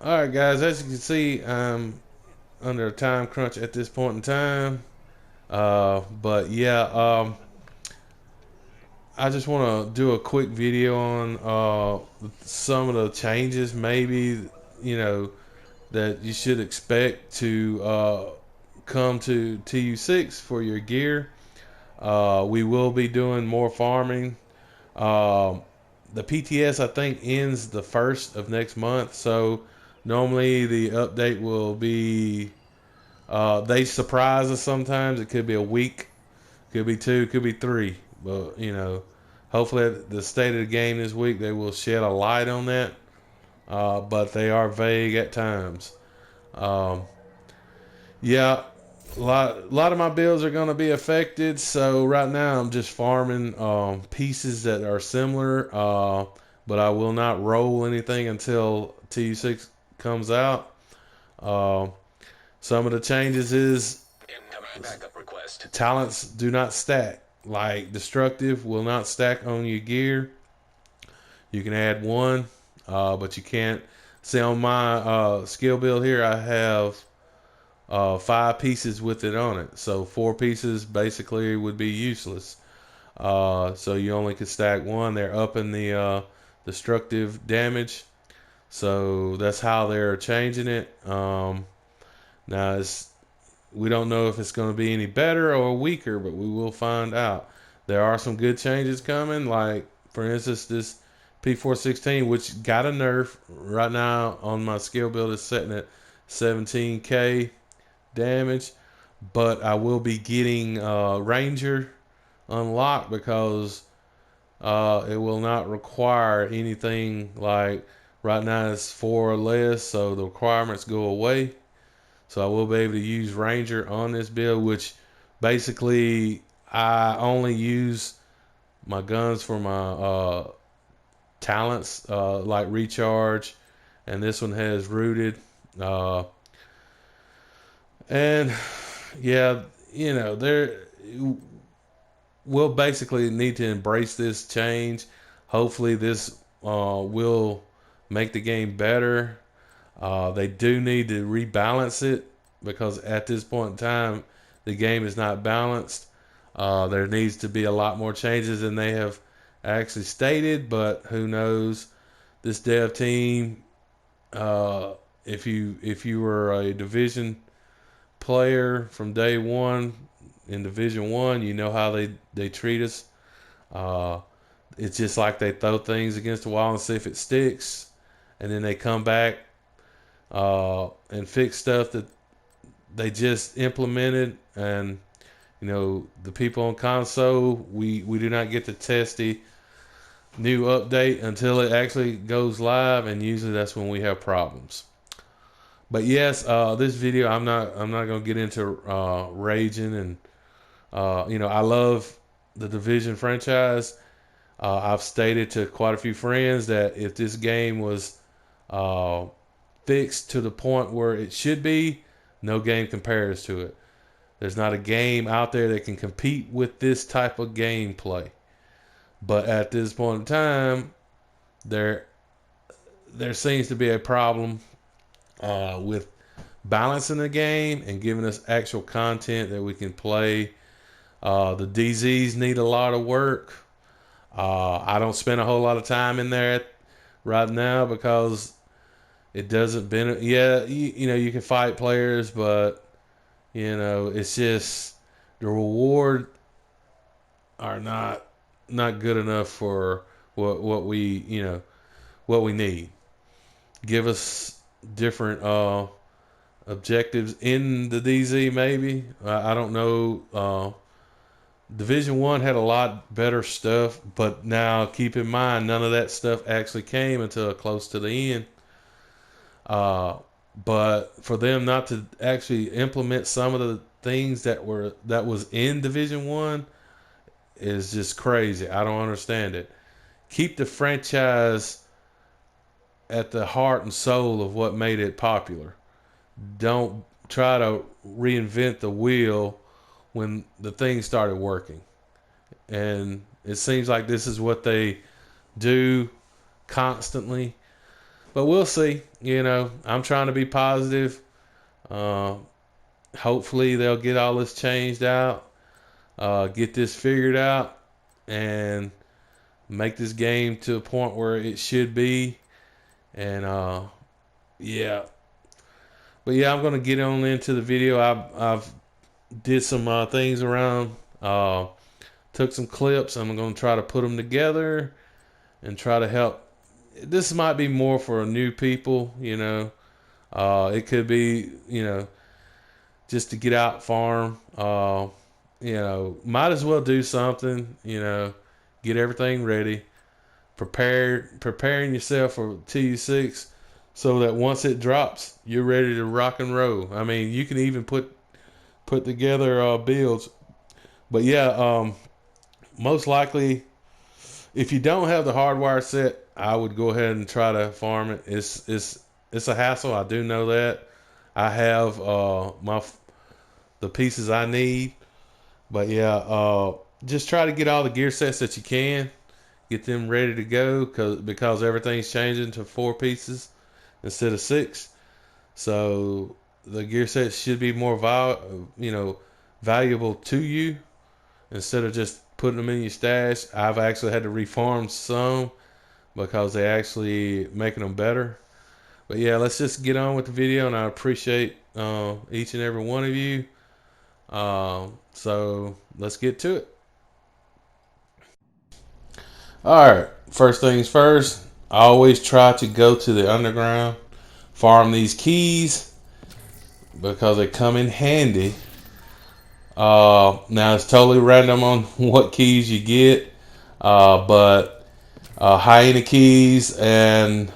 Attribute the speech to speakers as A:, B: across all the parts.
A: All right, guys. As you can see, I'm under a time crunch at this point in time. But yeah, I just want to do a quick video on some of the changes, maybe you know that you should expect to come to TU6 for your gear. We will be doing more farming. Um, the PTS I think ends the first of next month, so normally the update will be. They surprise us sometimes. It could be a week, could be two, could be three. But hopefully at the state of the game this week they will shed a light on that. But they are vague at times. Um, yeah, a lot of my builds are going to be affected. So right now I'm just farming pieces that are similar. But I will not roll anything until TU6 comes out. Uh, some of the changes is
B: Incoming backup request.
A: talents do not stack. Like destructive will not stack on your gear. You can add one, but you can't. See on my skill build here, I have five pieces with it on it. So four pieces basically would be useless. So you only could stack one. They're up in the destructive damage. So that's how they're changing it. Now we don't know if it's going to be any better or weaker, but we will find out. There are some good changes coming, like for instance this P416, which got a nerf right now on my skill build is setting at 17k damage, but I will be getting Ranger unlocked because it will not require anything like right now it's four or less, so the requirements go away. So I will be able to use Ranger on this build, which basically I only use my guns for my talents, like recharge, and this one has rooted. Uh, and yeah, there we'll basically need to embrace this change. Hopefully, this will make the game better. They do need to rebalance it because at this point in time, the game is not balanced. There needs to be a lot more changes than they have actually stated, but who knows? This dev team, uh, if you were a division player from day one in Division One, you know how they treat us. Uh, it's just like they throw things against the wall and see if it sticks, and then they come back and fix stuff that they just implemented. And the people on console, we do not get to test the new update until it actually goes live, and usually that's when we have problems. But yes, this video I'm not gonna get into raging, and I love the Division franchise. I've stated to quite a few friends that if this game was uh, fixed to the point where it should be, no game compares to it. There's not a game out there that can compete with this type of gameplay. But at this point in time, there there seems to be a problem with balancing the game and giving us actual content that we can play. The DZs need a lot of work. I don't spend a whole lot of time in there right now because it doesn't benefit. Yeah, you can fight players, but it's just the reward are not good enough for what we need. Give us different objectives in the DZ. Maybe I don't know. Division One had a lot better stuff, but now keep in mind none of that stuff actually came until close to the end. Uh, but for them not to actually implement some of the things that was in Division One is just crazy. I don't understand it. Keep the franchise at the heart and soul of what made it popular. Don't try to reinvent the wheel when the thing started working. And it seems like this is what they do constantly. but we'll see. I'm trying to be positive. Uh, Hopefully they'll get all this changed out, get this figured out, and make this game to a point where it should be. And yeah, but yeah, I'm gonna get on into the video. I've did some things around, took some clips. I'm gonna try to put them together and try to help. This might be more for new people. It could be just to get out farm. Might as well do something. Get everything ready, preparing yourself for TU6, so that once it drops, you're ready to rock and roll. I mean, you can even put together builds. But yeah, most likely, if you don't have the hardwire set, I would go ahead and try to farm it. It's a hassle. I do know that. I have the pieces I need. But yeah, just try to get all the gear sets that you can. Get them ready to go because everything's changing to 4 pieces instead of 6. So the gear sets should be more valuable to you instead of just putting them in your stash. I've actually had to reform some because they actually making them better. But yeah, let's just get on with the video, and I appreciate each and every one of you. So let's get to it. All right, first things first, I always try to go to the underground, farm these keys because they come in handy. Now it's totally random on what keys you get, but hyena keys and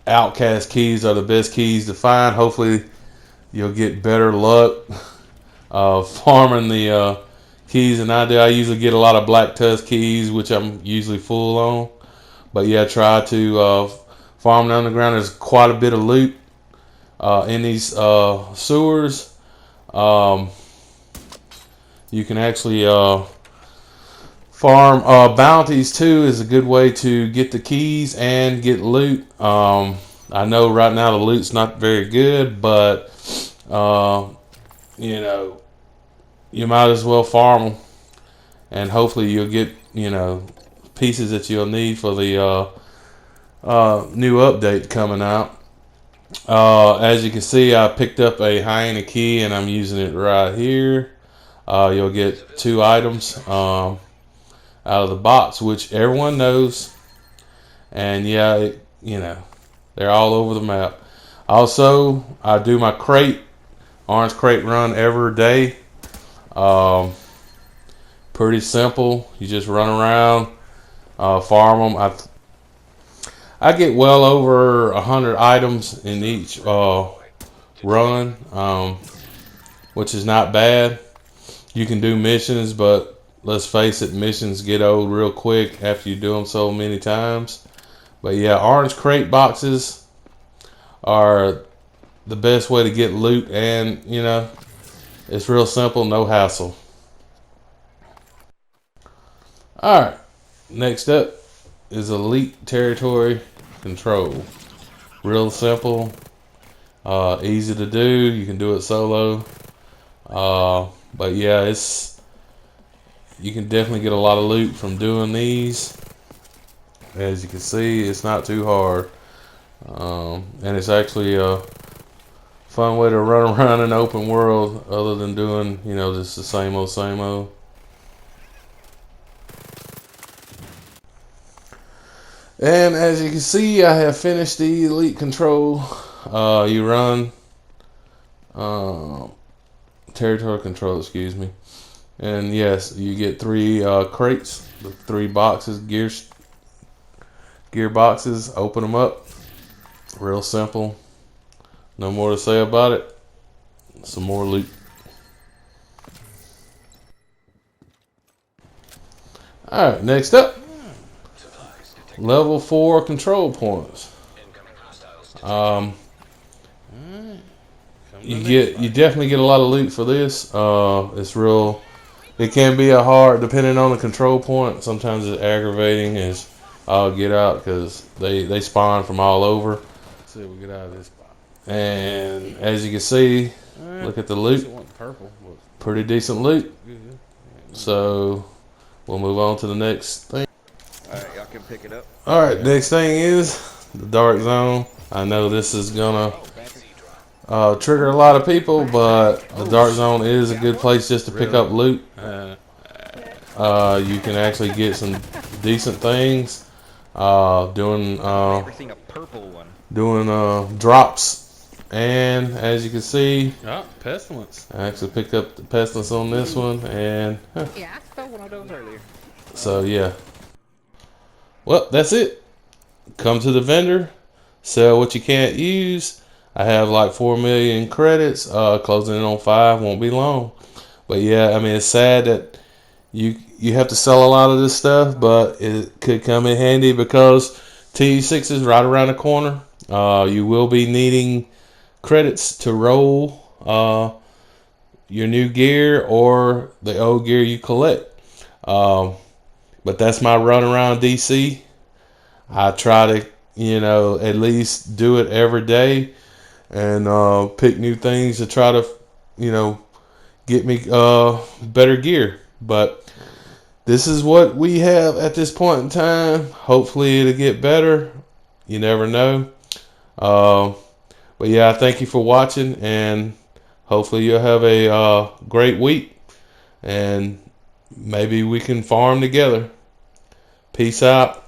A: outcast keys are the best keys to find. Hopefully you'll get better luck farming the keys than I do. I usually get a lot of black tusk keys, which I'm usually full on. But yeah, try to farm the underground. There's quite a bit of loot in these sewers. You can actually farm bounties too. Is a good way to get the keys and get loot. I know right now the loot's not very good, but you might as well farm them, and hopefully you'll get pieces that you'll need for the new update coming out. As you can see, I picked up a hyena key and I'm using it right here. You'll get 2 items out of the box, which everyone knows. And yeah, they're all over the map. Also, I do my orange crate run every day. Pretty simple. You just run around, farm them. I get well over 100 items in each run, which is not bad. You can do missions, but let's face it, missions get old real quick after you do them so many times. But yeah, orange crate boxes are the best way to get loot, and it's real simple, no hassle. Alright, next up is Elite Territory Control. Real simple, easy to do. You can do it solo. But yeah, you can definitely get a lot of loot from doing these. As you can see, it's not too hard. And it's actually a fun way to run around an open world other than doing, just the same old, same old. And as you can see, I have finished the Elite Control. You run Territory Control, excuse me. And yes, you get 3 crates, the 3 boxes, gear boxes. Open them up. Real simple. No more to say about it. Some more loot. Alright, next up. Level 4 control points. You definitely get a lot of loot for this. It's real. It can be a hard, depending on the control point. Sometimes it's aggravating. Is get out because they spawn from all over. Let's see if we get out of this spot. And as you can see, look at the loot. Purple. Pretty decent loot. So we'll move on to the next thing.
C: Alright, y'all can pick it up.
A: Alright, next thing is the dark zone. I know this is gonna trigger a lot of people, but the dark zone is a good place just to pick up loot. You can actually get some decent things doing
C: Everything a purple one.
A: Drops, and as you can see,
D: pestilence.
A: I actually picked up the pestilence on this one, and
C: Yeah, I stole one of those earlier.
A: so yeah. Well, that's it. Come to the vendor, sell what you can't use. I have like 4 million credits. Closing in on 5 won't be long. But yeah, I mean, it's sad that you have to sell a lot of this stuff, but it could come in handy because TU6 is right around the corner. You will be needing credits to roll your new gear or the old gear you collect. But that's my run around DC. I try to, at least do it every day and pick new things to try to, get me better gear. But this is what we have at this point in time. Hopefully it'll get better. You never know. But yeah, thank you for watching, and hopefully you'll have a great week, and maybe we can farm together. Peace out.